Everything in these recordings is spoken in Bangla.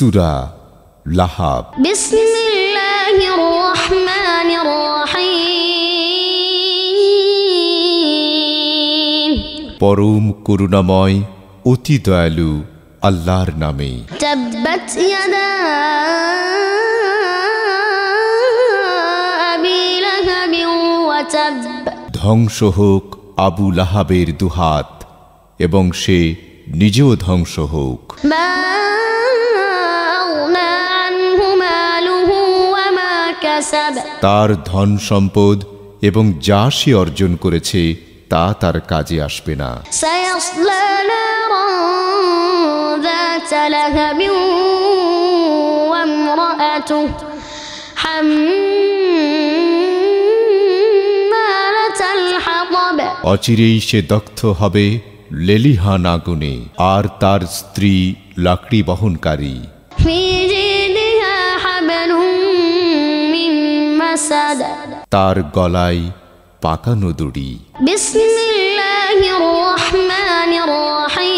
সূরা লাহাব। বিসমিল্লাহির রহমানির রহিম। পরম করুণাময় অতি দয়ালু আল্লাহর নামে। তাব্বাত ইয়াদা আবি লাহাবিন ওয়া তাব। ধ্বংস হোক আবু লাহাবের দুহাত, এবং সে নিজেও ধ্বংস হোক। মা আগনা আনহু মালুহু ওয়া মা কাসাব। তার ধন সম্পদ এবং যা সে অর্জন করেছে তা তার কাজে আসবে না। সায়াসলা নারান যাতা লাহাবিন ওয়া ইমরাআতুহু হাম্মালাতাল হাতাব। অচিরেই সে দগ্ধ হবে লেলিহান আগুনে, আর তার স্ত্রী লাকড়ি বহনকারী। ফি জিদিহা হাবলুম মিন মাসাদ। তার গলায় পাকানো দড়ি। বিসমিল্লাহির রহমানির রহিম।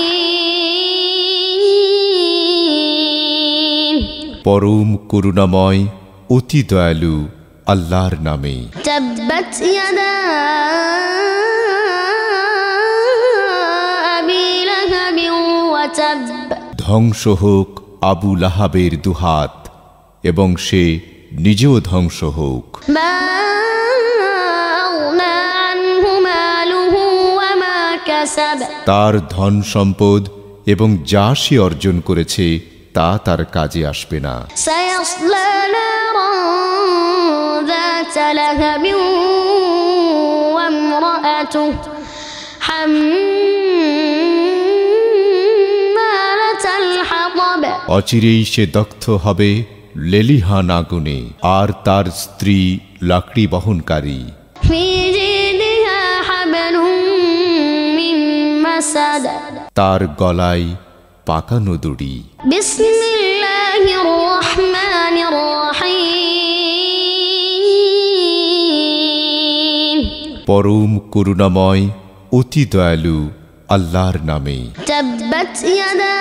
পরম করুণাময় অতি দয়ালু আল্লাহর নামে। তাব্বাত ইয়াদা আবি লাহাবিন ওয়া তাব। ধ্বংস হোক আবু লাহাবের দুহাত, এবং সে নিজেও ধ্বংস হোক। মা আগনা আনহু মালুহু ওয়া মা কাসাব। তার ধন সম্পদ এবং যা সে অর্জন করেছে তা তার কাজে আসবে না। সায়াসলা নারান যাতা লাহাবিন ওয়া ইমরাআতুহু হাম্মালাতাল হাতাব। অচিরেই সে দগ্ধ হবে লেলিহান আগুনে, আর তার স্ত্রী লাকড়ি বহনকারী। ফি জিদিহা হাবলুম মিন মাসাদ। তার গলায় পাকানো দড়ি। বিসমিল্লাহির রহমানির রহিম। পরম করুণাময় অতি দয়ালু আল্লাহর নামে। তাব্বাত ইয়াদা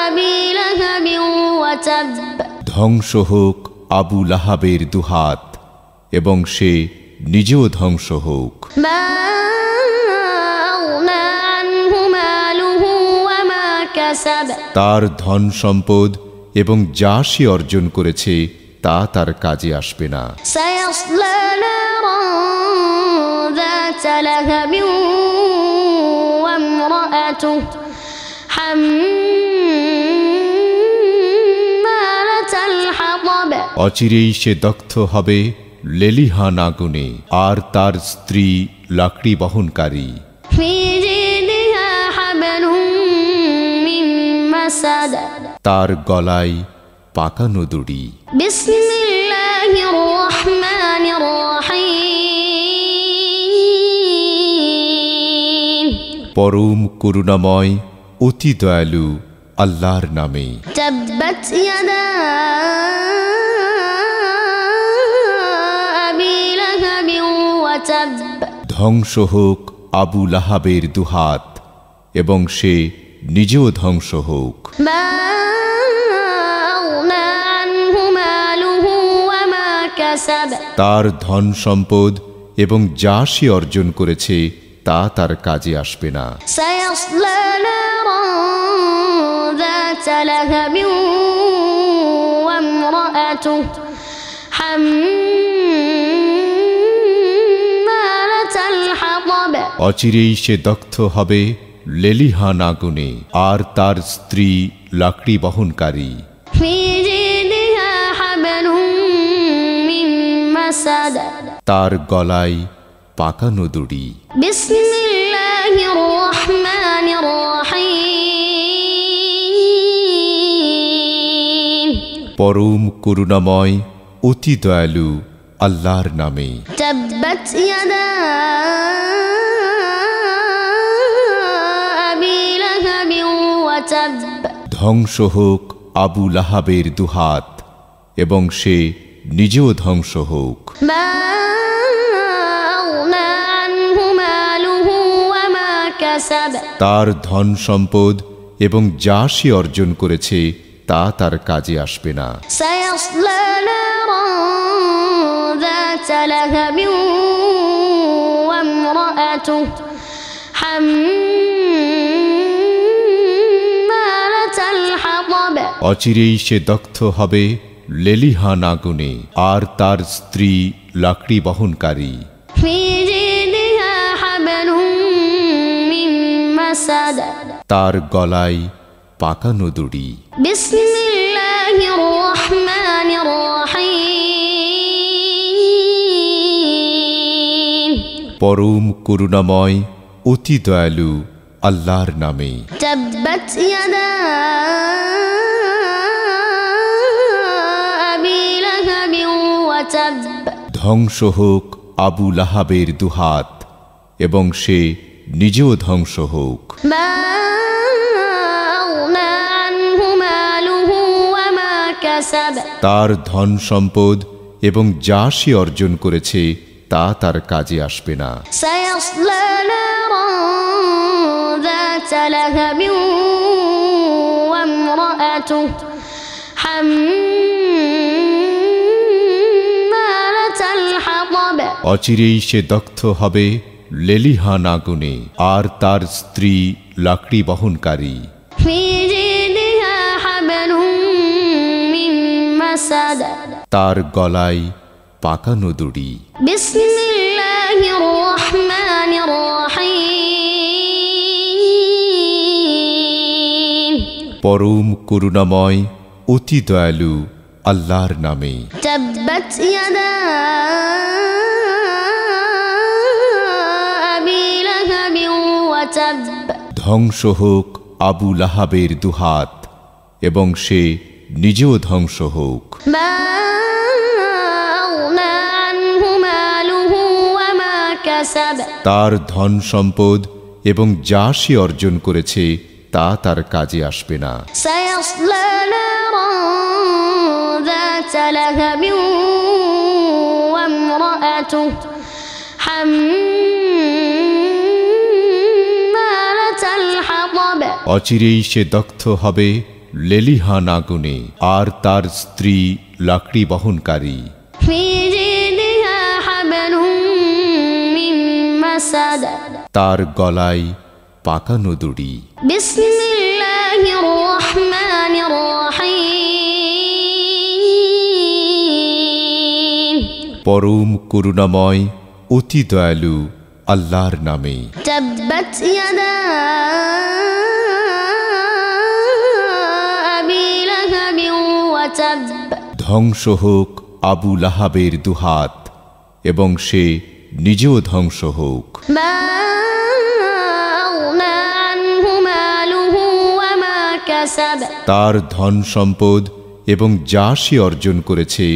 আবি লাহাবিন ওয়া তাব। ধ্বংস হোক আবু লাহাবের দুহাত, এবং সে নিজেও ধ্বংস হোক। মা আগনা আনহু মালুহু ওয়া মা কাসাব। তার ধন সম্পদ এবং যা সে অর্জন করেছে তা তার কাজে আসবে না। সায়াসলা নারান যাতা লাহাবিন ওয়া ইমরাআতুহু হাম্মালাতাল হাতাব। অচিরেই সে দগ্ধ হবে লেলিহান আগুনে, আর তার স্ত্রী লাকড়ি বহনকারী। ফি জিদিহা হাবলুম মিন মাসাদ। তার গলায় পাকানো দড়ি। বিসমিল্লাহির রহমানির রহিম। পরম করুণাময় অতি দয়ালু আল্লাহর নামে। তাব্বাত ইয়াদা আবি লাহাবিন ওয়া তাব। ধ্বংস হোক আবু লাহাবের দুহাত, এবং সে নিজেও ধ্বংস হোক। মা আগনা আনহু মালুহু ওয়া মা কাসাব। তার ধন সম্পদ এবং যা সে অর্জন করেছে তা তার কাজে আসবে না। সায়াসলা নারান যাতা লাহাবিন ওয়া ইমরাআতুহু হাম্মালাতাল হাতাব। অচিরেই সে দগ্ধ হবে লেলিহান আগুনে, আর তার স্ত্রী লাকড়ি বহনকারী। ফি জিদিহা হাবলুম মিন মাসাদ। তার গলায় পাকানো দড়ি। বিসমিল্লাহির রহমানির রহিম। পরম করুণাময় অতি দয়ালু আল্লাহর নামে। তাব্বাত ইয়াদা আবি লাহাবিন ওয়া তাব। ধ্বংস হোক আবু লাহাবের দুহাত, এবং সে নিজেও ধ্বংস হোক। মা আগনা আনহু মালুহু ওয়া মা কাসাব। তার ধন সম্পদ এবং যা সে অর্জন করেছে তা তার কাজে আসবে না। سيصلى نارا ذات لهب وامرأته حمالة الحطب অচিরেই সে দগ্ধ হবে লেলিহান আগুনে, আর তার স্ত্রী লাকড়ি বহনকারী। في جيدها حبل من مسد তার গলায় পাকানো দড়ি। بسم الله الرحمن الرحيم পরম করুণাময় অতি দয়ালু আল্লাহর নামে। تبت يدا أبي لهب وتب ধ্বংস হোক আবু লাহাবের দুহাত, এবং সে নিজেও ধ্বংস হোক। ما أغنى عنه ماله وما كسب তার ধন সম্পদ এবং যা সে অর্জন করেছে তা তার কাজে আসবে না। سيصلى نارا ذات لهب وامرأته حمالة الحطب অচিরেই সে দগ্ধ হবে লেলিহান আগুনে, আর তার স্ত্রী লাকড়ি বহনকারী। في جيدها حبل من مسد তার গলায় পাকানো দড়ি। بسم الله الرحمن الرحيم পরম করুণাময় অতি দয়ালু আল্লাহর নামে। تبت يدا أبي لهب وتب ধ্বংস হোক আবু লাহাবের দুহাত, এবং সে নিজেও ধ্বংস হোক। ما أغنى عنه ماله وما كسب তার ধন সম্পদ এবং যা সে অর্জন করেছে তা তার কাজে আসবে না। سيصلى نارا ذات لهب وامرأته حمالة الحطب অচিরেই সে দগ্ধ হবে লেলিহান আগুনে, আর তার স্ত্রী লাকড়ি বহনকারী। في جيدها حبل من مسد তার গলায় পাকানো দড়ি। بسم الله الرحمن الرحيم পরম করুণাময় অতি দয়ালু আল্লাহর নামে। تبت يدا أبي لهب وتب ধ্বংস হোক আবু লাহাবের দুহাত, এবং সে নিজেও ধ্বংস হোক। ما أغنى عنه ماله وما كسب তার ধন সম্পদ এবং যা সে অর্জন করেছে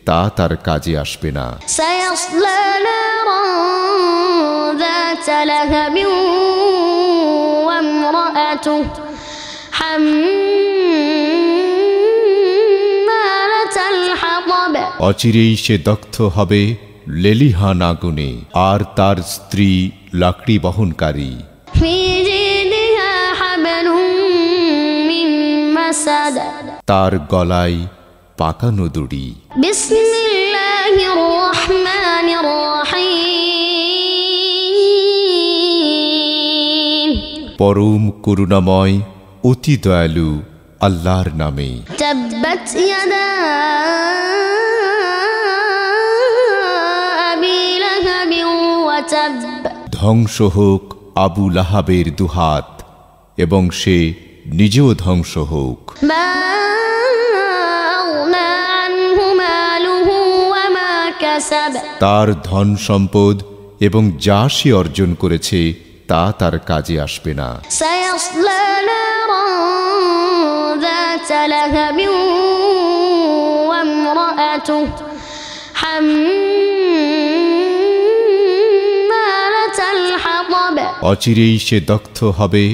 তা তার কাজে আসবে না। سيصلى نارا ذات لهب وامرأته حمالة الحطب অচিরেই সে দগ্ধ হবে লেলিহান আগুনে, আর তার স্ত্রী লাকড়ি বহনকারী। في جيدها حبل من مسد তার গলায় পাকানো দড়ি। بسم الله الرحمن الرحيم পরম করুণাময় অতি দয়ালু আল্লাহর নামে। تبت يدا أبي لهب وتب ধ্বংস হোক আবু লাহাবের দুহাত, এবং সে নিজেও ধ্বংস হোক। ما أغنى عنه ماله وما كسب তার ধন সম্পদ এবং যা সে অর্জন করেছে তা তার কাজে আসবে না। سيصلى نارا ذات لهب وامرأته حمالة الحطب অচিরেই সে দগ্ধ হবে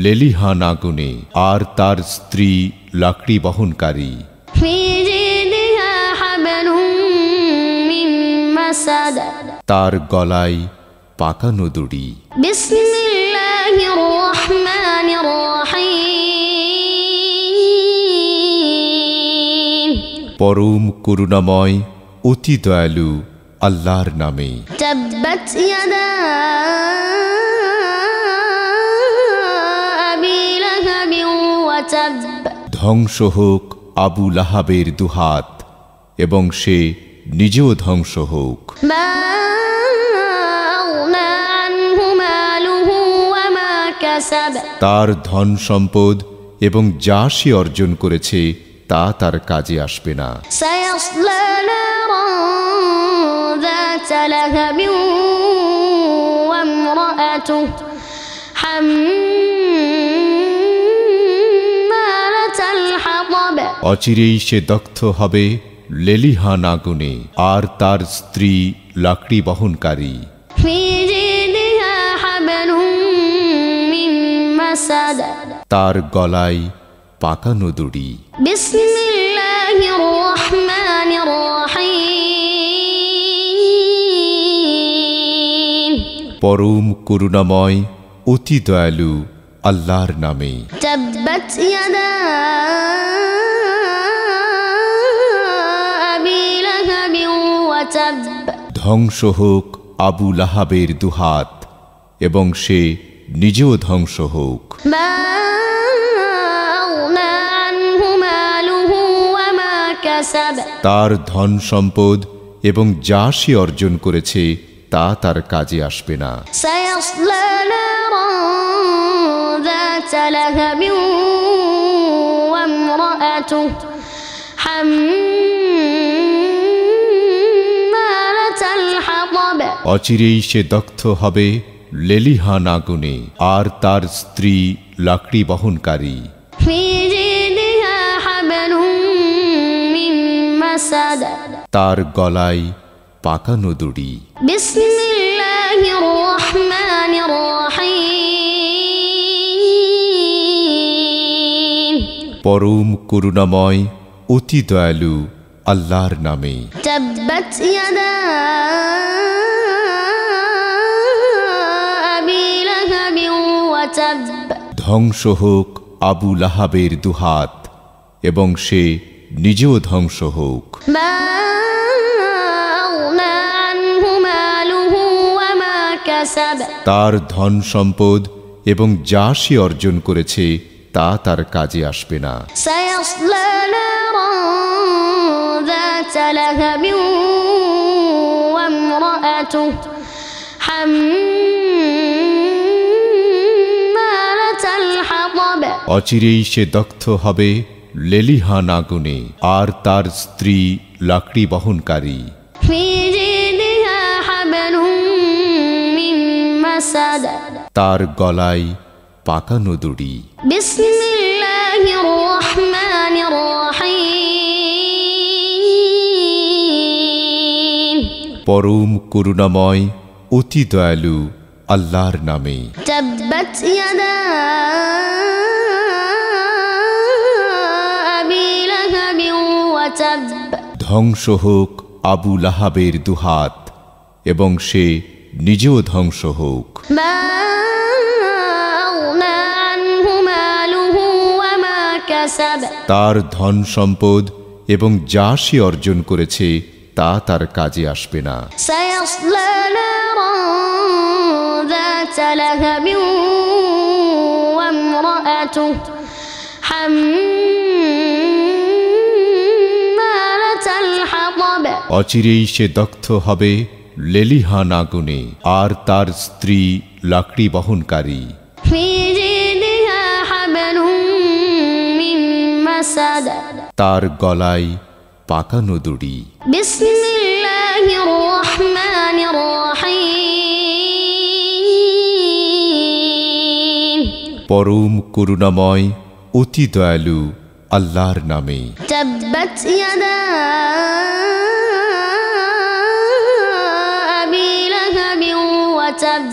লেলিহান আগুনে, আর তার স্ত্রী লাকড়ি বহনকারী। في جيدها حبل من مسد তার গলায় পাকানো দড়ি। بسم الله الرحمن الرحيم পরম করুণাময় অতি দয়ালু আল্লাহর নামে। تبت يدا أبي لهب وتب ধ্বংস হোক আবু লাহাবের দুহাত এবং সে নিজেও ধ্বংস হোক। ما أغنى عنه ماله وما كسب তার ধন সম্পদ এবং যা সে অর্জন করেছে তা তার কাজে আসবে না। سيصلى نارا ذات لهب وامرأته حمالة الحطب অচিরেই সে দগ্ধ হবে লেলিহান আগুনে, আর তার স্ত্রী লাকড়ি বহনকারী। في جيدها حبل من مسد তার গলায় পাকানো দড়ি। بسم الله الرحمن الرحيم পরম করুণাময় অতি দয়ালু আল্লাহর নামে। تبت يدا أبي لهب وتب ধ্বংস হোক আবু লাহাবের দুহাত এবং সে নিজেও ধ্বংস হোক। ما أغنى عنه ماله وما كسب তার ধন সম্পদ এবং যা সে অর্জন করেছে তা তার কাজে আসবে না। سيصلى نارا ذات لهب وامرأته حمالة الحطب অচিরেই সে দগ্ধ হবে লেলিহান আগুনে, আর তার স্ত্রী লাকড়ি বহনকারী। في جيدها حبل من مسد তার গলায় পাকানো দড়ি। بسم الله الرحمن الرحيم পরম করুণাময় অতি দয়ালু আল্লাহর নামে। تبت يدا أبي لهب وتب ধ্বংস হোক আবু লাহাবের দুহাত এবং সে নিজেও ধ্বংস হোক। ما أغنى عنه ماله وما كسب তার ধন সম্পদ এবং যা সে অর্জন করেছে তা তার কাজে আসবে না। سيصلى نارا ذات لهب وامرأته حمالة الحطب অচিরেই সে দগ্ধ হবে লেলিহান আগুনে, আর তার স্ত্রী লাকড়ি বহনকারী। في جيدها حبل من مسد তার গলায় পাকানো দড়ি। بسم الله الرحمن الرحيم পরম করুণাময় অতি দয়ালু আল্লাহর নামে। تبت يدا أبي لهب وتب ধ্বংস হোক আবু লাহাবের দুহাত এবং সে নিজেও ধ্বংস হোক। ما أغنى عنه ماله وما كسب তার ধন সম্পদ এবং যা সে অর্জন করেছে তা তার কাজে আসবে না। سيصلى نارا ذات لهب وامرأته حمالة الحطب অচিরেই সে দগ্ধ হবে লেলিহান আগুনে, আর তার স্ত্রী লাকড়ি বহনকারী। في جيدها حبل من مسد তার গলায় পাকানো দড়ি। بسم الله الرحمن الرحيم পরম করুণাময় অতি দয়ালু আল্লাহর নামে। تبت يدا أبي لهب وتب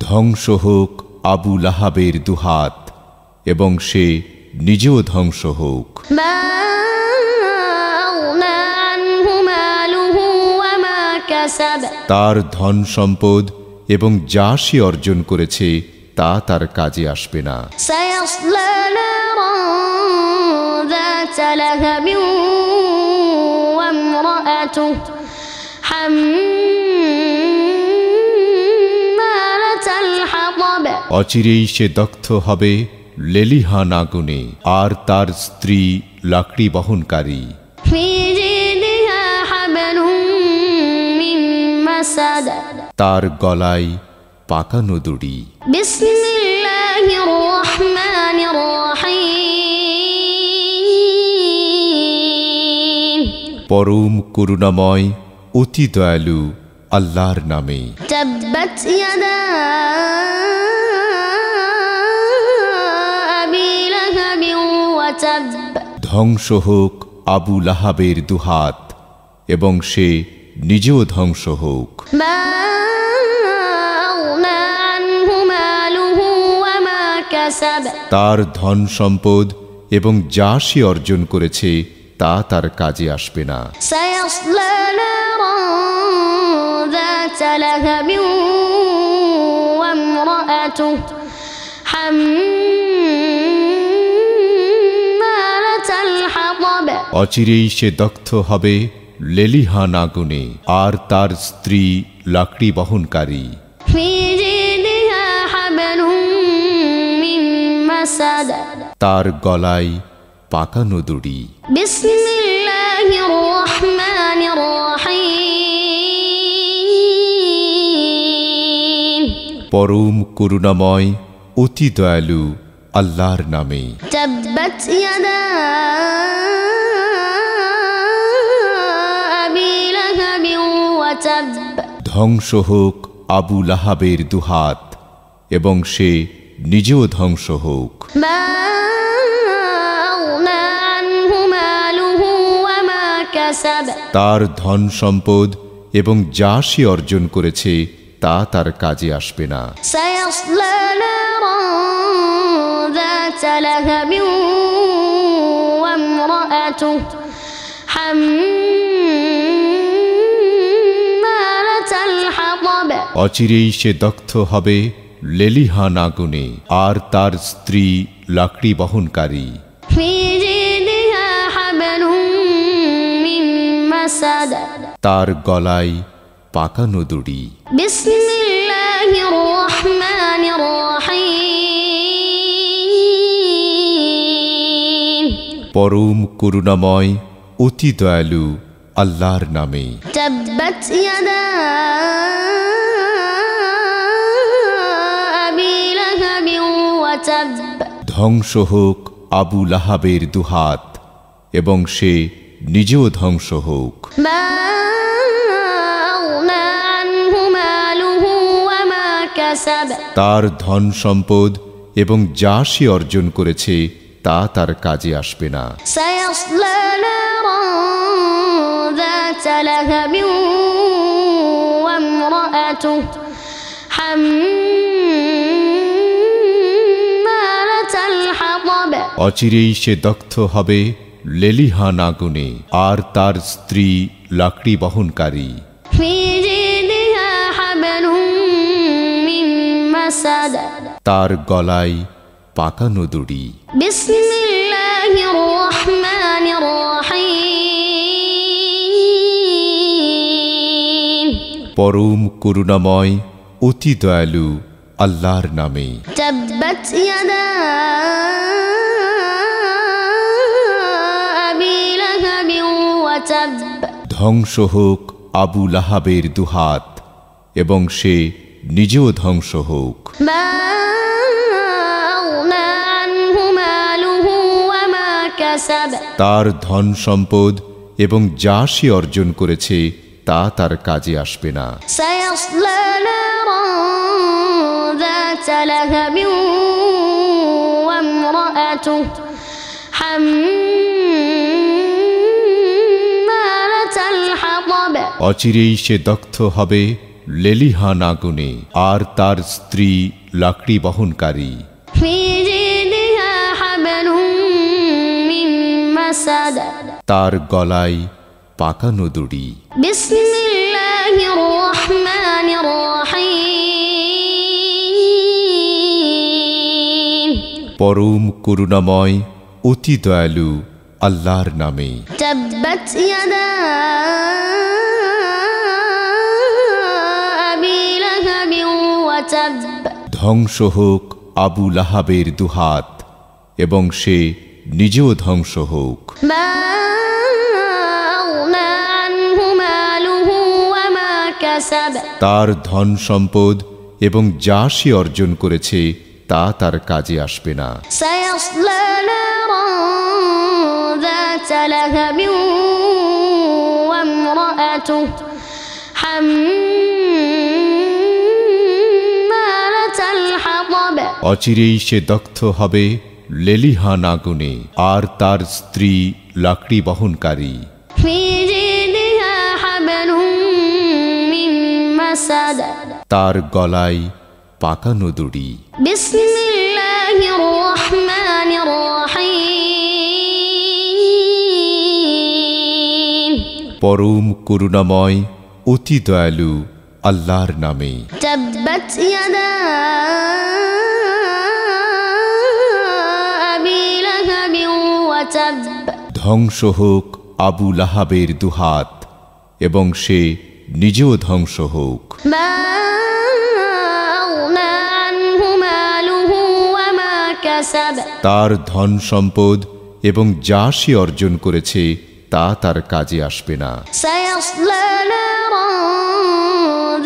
ধ্বংস হোক আবু লাহাবের দুহাত এবং সে নিজেও ধ্বংস হোক। ما أغنى عنه ماله وما كسب তার ধন সম্পদ এবং যা সে অর্জন করেছে তা তার কাজে আসবে না। سيصلى نارا ذات لهب وامرأته حمالة الحطب অচিরেই সে দগ্ধ হবে লেলিহান আগুনে, আর তার স্ত্রী লাকড়ি বহনকারী। في جيدها حبل من مسد তার গলায় পাকানো দড়ি। بسم الله الرحمن الرحيم পরম করুণাময় অতি দয়ালু আল্লাহর নামে। تبت يدا أبي لهب وتب ধ্বংস হোক আবু লাহাবের দুহাত, এবং সে নিজেও ধ্বংস হোক। ما أغنى عنه ماله وما كسب তার ধন সম্পদ এবং যা সে অর্জন করেছে তা তার কাজে আসবে না। سيصلى نارا ذات لهب وامرأته حمالة الحطب অচিরেই সে দগ্ধ হবে লেলিহান আগুনে, আর তার স্ত্রী লাকড়ি বহনকারী। في جيدها حبل من مسد তার গলায় পাকানো দড়ি। بسم الله الرحمن الرحيم পরম করুণাময় অতি দয়ালু আল্লাহর নামে। تبت يدا أبي لهب وتب ধ্বংস হোক আবু লাহাবের দুহাত, এবং সে নিজেও ধ্বংস হোক। ما أغنى عنه ماله وما كسب তার ধন সম্পদ এবং যা সে অর্জন করেছে তা তার কাজে আসবে না। سيصلى نارا ذات لهب وامرأته حمالة الحطب অচিরেই সে দগ্ধ হবে লেলিহান আগুনে, আর তার স্ত্রী লাকড়ি বহনকারী। في جيدها حبل من مسد তার গলায় পাকানো দড়ি। بسم الله الرحمن الرحيم পরম করুণাময় অতি দয়ালু আল্লাহর নামে। تبت يدا أبي لهب وتب ধ্বংস হোক আবু লাহাবের দুহাত, এবং সে নিজেও ধ্বংস হোক। ما أغنى عنه ماله وما كسب তার ধন সম্পদ এবং যা সে অর্জন করেছে তা তার কাজে আসবে না। سيصلى نارا ذات لهب وامرأته حمالة الحطب অচিরেই সে দগ্ধ হবে লেলিহান আগুনে, আর তার স্ত্রী লাকড়ি বহনকারী। في جيدها حبل من مسد তার গলায় পাকানো দড়ি। بسم الله الرحمن الرحيم পরম করুণাময় অতি দয়ালু আল্লাহর নামে। تبت يدا أبي لهب وتب ধ্বংস হোক আবু লাহাবের দুহাত, এবং সে নিজেও ধ্বংস হোক। ما أغنى عنه ماله وما كسب তার ধন সম্পদ এবং যা সে অর্জন করেছে তা তার কাজে আসবে না। سيصلى نارا ذات لهب وامرأته حمالة الحطب অচিরেই সে দগ্ধ হবে লেলিহান আগুনে, আর তার স্ত্রী লাকড়ি বহনকারী। في جيدها حبل من مسد তার গলায় পাকানো দড়ি। بسم الله الرحمن الرحيم পরম করুণাময় অতি দয়ালু আল্লাহর নামে। تبت يدا أبي لهب وتب ধ্বংস হোক আবু লাহাবের দুহাত এবং সে নিজেও ধ্বংস হোক। ما أغنى عنه ماله وما كسب তার ধন সম্পদ এবং যা সে অর্জন করেছে তা তার কাজে আসবে না। سيصلى نارا ذات لهب وامرأته حمالة الحطب অচিরেই সে দগ্ধ হবে লেলিহান আগুনে, আর তার স্ত্রী লাকড়ি বহনকারী। في جيدها حبل من مسد তার গলায় পাকানো দড়ি। بسم الله الرحمن الرحيم পরম করুণাময় অতি দয়ালু আল্লাহর নামে। تبت يدا أبي لهب وتب ধ্বংস হোক আবু লাহাবের দুহাত এবং সে নিজেও ধ্বংস হোক। ما أغنى عنه ماله وما كسب তার ধন সম্পদ এবং যা সে অর্জন করেছে তা তার কাজে আসবে না। سيصلى نارا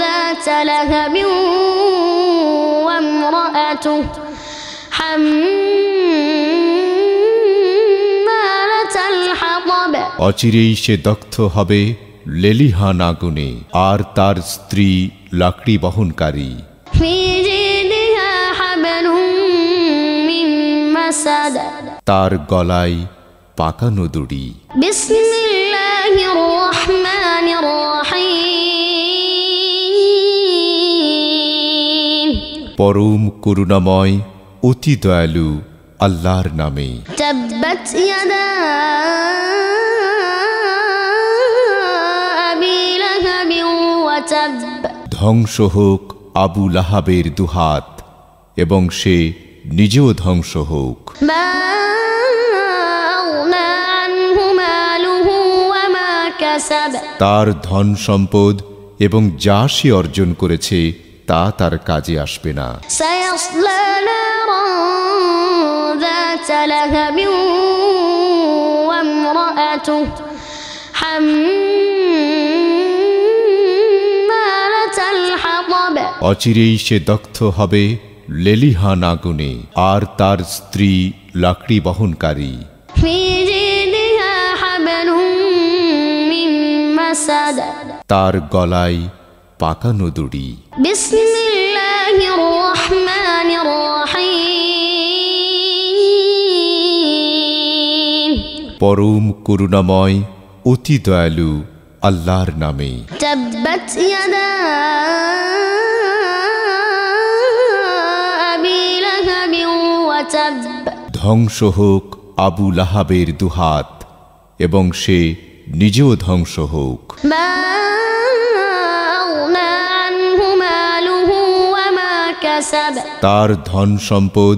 ذات لهب وامرأته حمالة الحطب অচিরেই সে দগ্ধ হবে লেলিহান আগুনে, আর তার স্ত্রী লাকড়ি বহনকারী। في جيدها حبل من مسد তার গলায় পাকানো দড়ি। بسم الله الرحمن الرحيم পরম করুণাময় অতি দয়ালু আল্লাহর নামে। تبت يدا أبي لهب وتب ধ্বংস হোক আবু লাহাবের দুহাত এবং সে নিজেও ধ্বংস হোক। ما أغنى عنه ماله وما كسب তার ধন সম্পদ এবং যা সে অর্জন করেছে তা তার কাজে আসবে না। سيصلى نارا ذات لهب وامرأته حمالة الحطب অচিরেই সে দগ্ধ হবে লেলিহান আগুনে, আর তার স্ত্রী লাকড়ি বহনকারী। في جيدها حبل من مسد তার গলায় পাকানো দড়ি। بسم الله الرحمن الرحيم পরম করুণাময় অতি দয়ালু আল্লাহর নামে। تبت يدا أبي لهب وتب ধ্বংস হোক আবু লাহাবের দুহাত এবং সে নিজেও ধ্বংস হোক। ما أغنى عنه ماله وما كسب তার ধন সম্পদ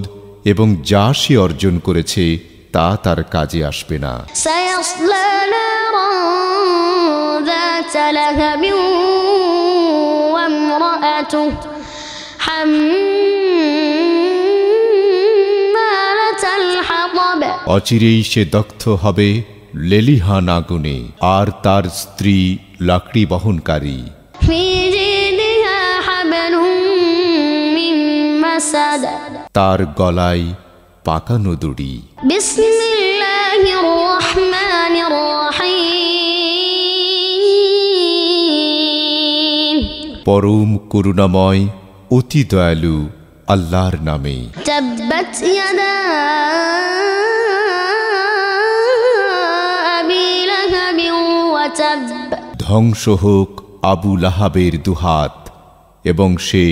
এবং যা সে অর্জন করেছে তা তার কাজে আসবে না। سيصلى نارا ذات لهب وامرأته حمالة الحطب অচিরেই সে দগ্ধ হবে লেলিহান আগুনে, আর তার স্ত্রী লাকড়ি বহনকারী। في جيدها حبل من مسد তার গলায় পাকানো দড়ি। بسم الله الرحمن الرحيم পরম করুণাময় অতি দয়ালু আল্লাহর নামে। تبت يدا أبي لهب وتب ধ্বংস হোক আবু লাহাবের দুহাত এবং সে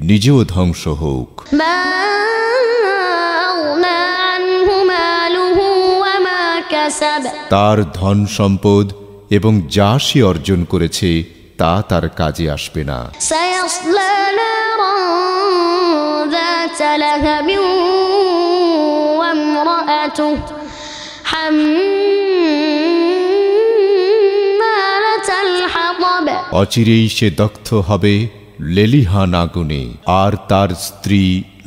নিজেও ধ্বংস হোক। ما أغنى عنه ماله وما كسب তার ধন সম্পদ এবং যা সে অর্জন করেছে তা তার কাজে আসবে না। سيصلى نارا ذات لهب وامرأته حمالة الحطب অচিরেই সে দগ্ধ হবে লেলিহান আগুনে, আর তার স্ত্রী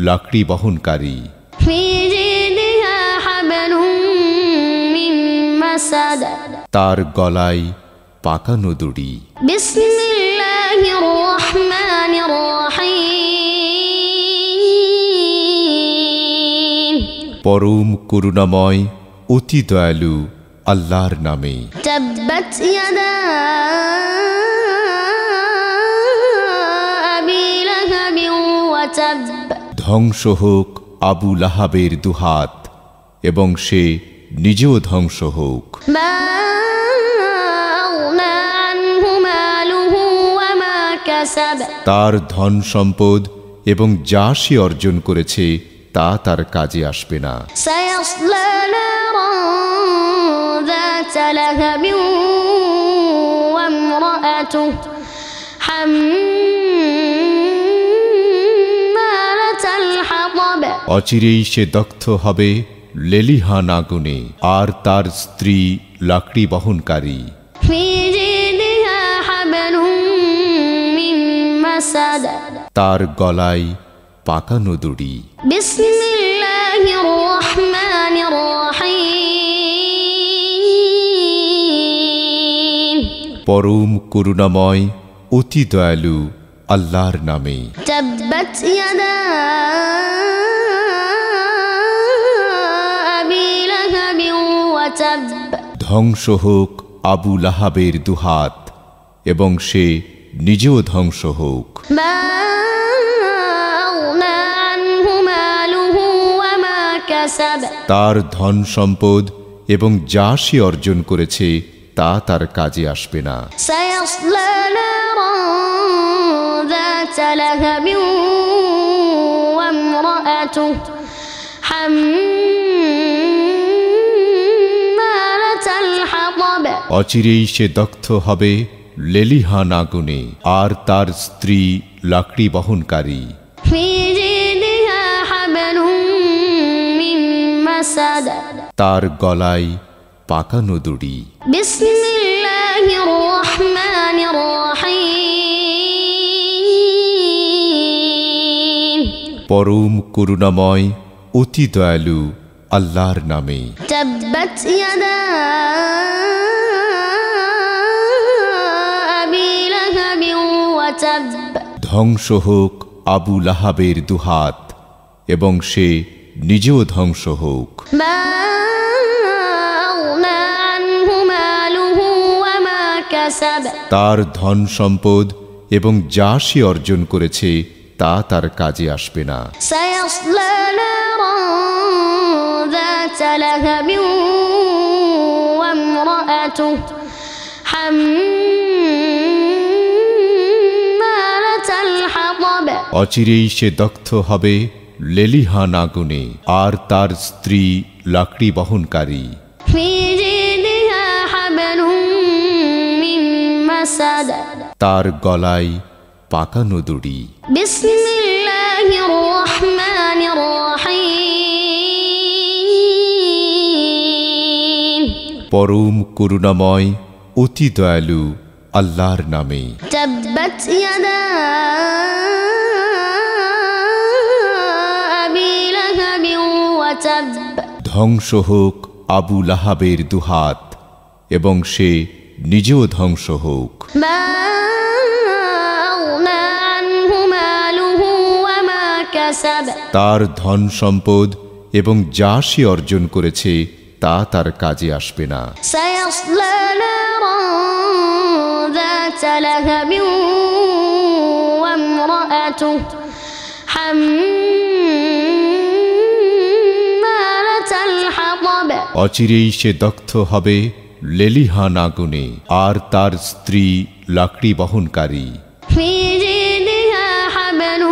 লাকড়ি বহনকারী। في جيدها حبل من مسد তার গলায় পাকানো দড়ি। بسم الله الرحمن الرحيم পরম করুণাময় অতি দয়ালু আল্লাহর নামে। تبت يدا أبي لهب وتب ধ্বংস হোক আবু লাহাবের দুহাত, এবং সে নিজেও ধ্বংস হোক। ما أغنى عنه ماله وما كسب তার ধন সম্পদ এবং যা সে অর্জন করেছে তা তার কাজে আসবে না। سيصلى نارا ذات لهب وامرأته حمالة الحطب অচিরেই সে দগ্ধ হবে লেলিহান আগুনে, আর তার স্ত্রী লাকড়ি বহনকারী। في جيدها حبل من مسد তার গলায় পাকানো দড়ি। بسم الله الرحمن الرحيم পরম করুণাময় অতি দয়ালু আল্লাহর নামে। تبت يدا أبي لهب وتب ধ্বংস হোক আবু লাহাবের দুহাত, এবং সে নিজেও ধ্বংস হোক। ما أغنى عنه ماله وما كسب তার ধন সম্পদ এবং যা সে অর্জন করেছে তা তার কাজে আসবে না। سيصلى نارا ذات لهب وامرأته حمالة الحطب অচিরেই সে দগ্ধ হবে লেলিহান আগুনে, আর তার স্ত্রী লাকড়ি বহনকারী। في جيدها حبل من مسد তার গলায় পাকানো দড়ি। بسم الله الرحمن الرحيم পরম করুণাময় অতি দয়ালু আল্লাহর নামে। تبت يدا أبي لهب وتب ধ্বংস হোক আবু লাহাবের দুহাত, এবং সে নিজেও ধ্বংস হোক। ما أغنى عنه ماله وما كسب তার ধন সম্পদ এবং যা সে অর্জন করেছে তা তার কাজে আসবে না। سيصلى نارا ذات لهب وامرأته حمالة الحطب অচিরেই সে দগ্ধ হবে লেলিহান আগুনে, আর তার স্ত্রী লাকড়ি বহনকারী। في جيدها حبل من مسد তার গলায় পাকানো দড়ি। بسم الله الرحمن الرحيم পরম করুণাময় অতি দয়ালু আল্লাহর নামে। تبت يدا أبي لهب وتب ধ্বংস হোক আবু লাহাবের দুহাত, এবং সে নিজেও ধ্বংস হোক। ما أغنى عنه ماله وما كسب তার ধন সম্পদ এবং যা সে অর্জন করেছে তা তার কাজে আসবে না। سيصلى نارا ذات لهب وامرأته حمالة الحطب অচিরেই সে দগ্ধ হবে লেলিহান আগুনে, আর তার স্ত্রী লাকড়ি বহনকারী। في جيدها حبل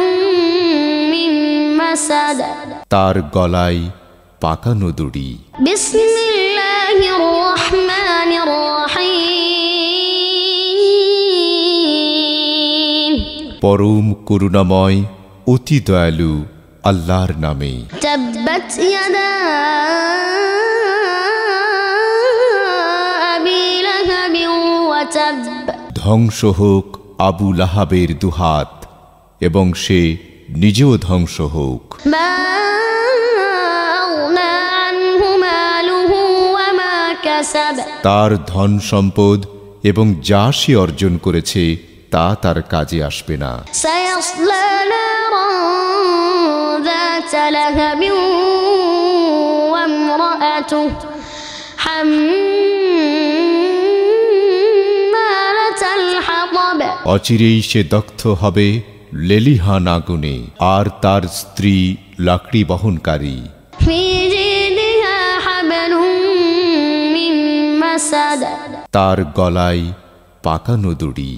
من مسد তার গলায় পাকানো দড়ি। بسم الله الرحمن الرحيم পরম করুণাময় অতি দয়ালু আল্লাহর নামে। تبت يدا وتب ধ্বংস হোক আবু লাহাবের দুহাত এবং সে নিজেও ধ্বংস হোক। ما أغنى عنه ماله وما كسب তার ধন সম্পদ এবং যা সে অর্জন করেছে তা তার কাজে আসবে না। سيصلى نارا ذات لهب وامرأته حمالة الحطب অচিরেই সে দগ্ধ হবে লেলিহান আগুনে, আর তার স্ত্রী লাকড়ি বহনকারী। في جيدها حبل من مسد তার গলায় পাকানো দড়ি।